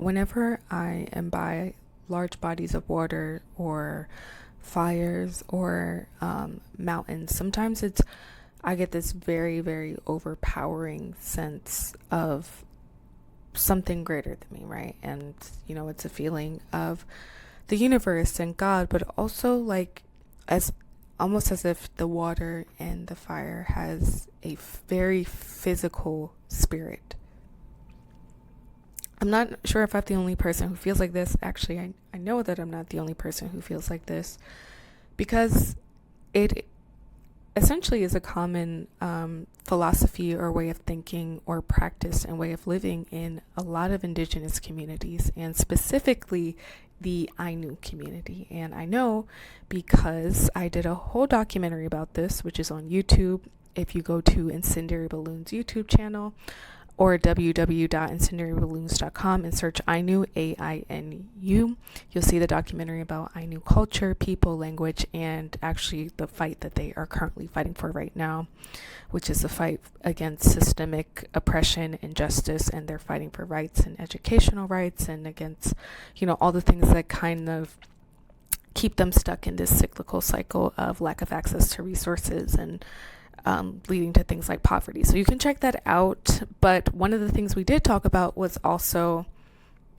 whenever I am by large bodies of water or fires or mountains, sometimes I get this very, very overpowering sense of something greater than me, right? And it's a feeling of the universe and God, but also like as almost as if the water and the fire has a very physical spirit. I'm not sure if I'm the only person who feels like this. Actually, I know that I'm not the only person who feels like this, because it essentially is a common philosophy or way of thinking or practice and way of living in a lot of Indigenous communities, and specifically the Ainu community. And I know because I did a whole documentary about this, which is on YouTube. If you go to Incendiary Balloons YouTube channel or www.incendiaryballoons.com and search Ainu, Ainu, you'll see the documentary about Ainu culture, people, language, and actually the fight that they are currently fighting for right now, which is the fight against systemic oppression, injustice, and they're fighting for rights and educational rights, and against, all the things that kind of keep them stuck in this cyclical cycle of lack of access to resources and leading to things like poverty. So you can check that out. But one of the things we did talk about was also,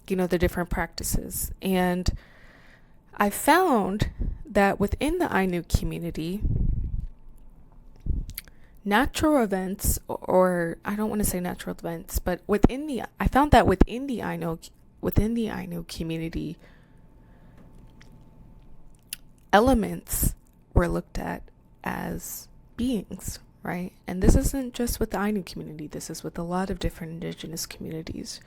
the different practices. And I found that within the Ainu community, natural events, or I don't want to say natural events, but I found that within the Ainu community, elements were looked at as beings, right? And this isn't just with the Ainu community, this is with a lot of different Indigenous communities,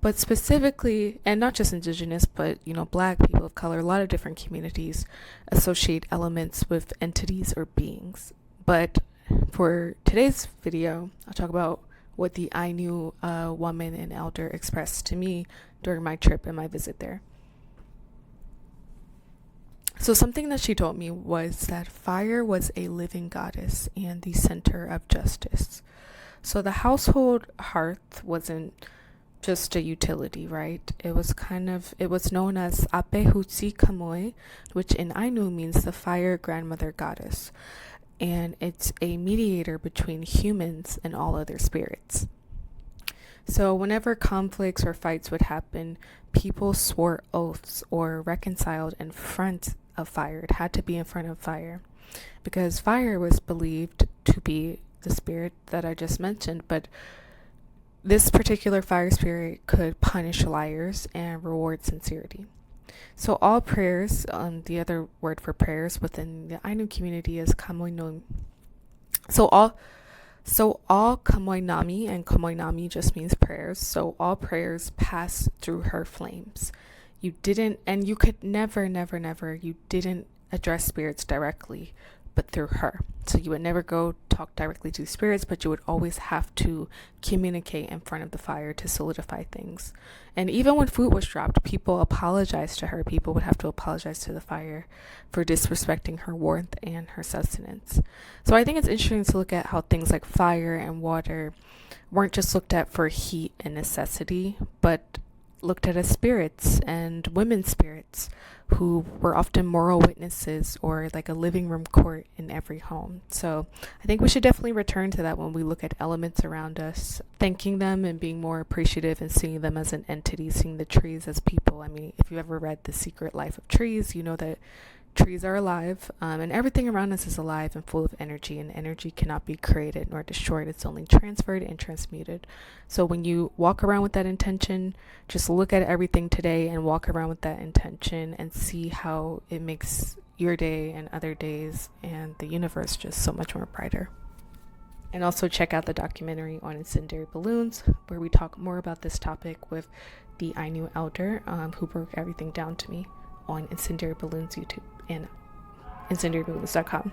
but specifically, and not just Indigenous, but Black, people of color, a lot of different communities associate elements with entities or beings. But for today's video, I'll talk about what the Ainu woman and elder expressed to me during my trip and my visit there. So something that she told me was that fire was a living goddess and the center of justice. So the household hearth wasn't just a utility, right? It was known as Apehutsi Kamoi, which in Ainu means the fire grandmother goddess. And it's a mediator between humans and all other spirits. So whenever conflicts or fights would happen, people swore oaths or reconciled in front of fire. It had to be in front of fire, because fire was believed to be the spirit that I just mentioned, but this particular fire spirit could punish liars and reward sincerity. So all prayers, the other word for prayers within the Ainu community is kamoinami. So all kamoinami, and kamoinami just means prayers. So all prayers pass through her flames. You didn't address spirits directly, but through her. So you would never go talk directly to spirits, but you would always have to communicate in front of the fire to solidify things. And even when food was dropped, people apologized to her. People would have to apologize to the fire for disrespecting her warmth and her sustenance. So I think it's interesting to look at how things like fire and water weren't just looked at for heat and necessity, but looked at as spirits, and women's spirits who were often moral witnesses or like a living room court in every home. So I think we should definitely return to that when we look at elements around us, thanking them and being more appreciative and seeing them as an entity, seeing the trees as people. I mean, if you ever read The Secret Life of Trees, you know that trees are alive, and everything around us is alive and full of energy, and energy cannot be created nor destroyed. It's only transferred and transmuted. So when you walk around with that intention, just look at everything today and walk around with that intention and see how it makes your day and other days and the universe just so much more brighter. And also check out the documentary on Incendiary Balloons, where we talk more about this topic with the Ainu elder who broke everything down to me, on Incendiary Balloons YouTube and incendiaryballoons.com.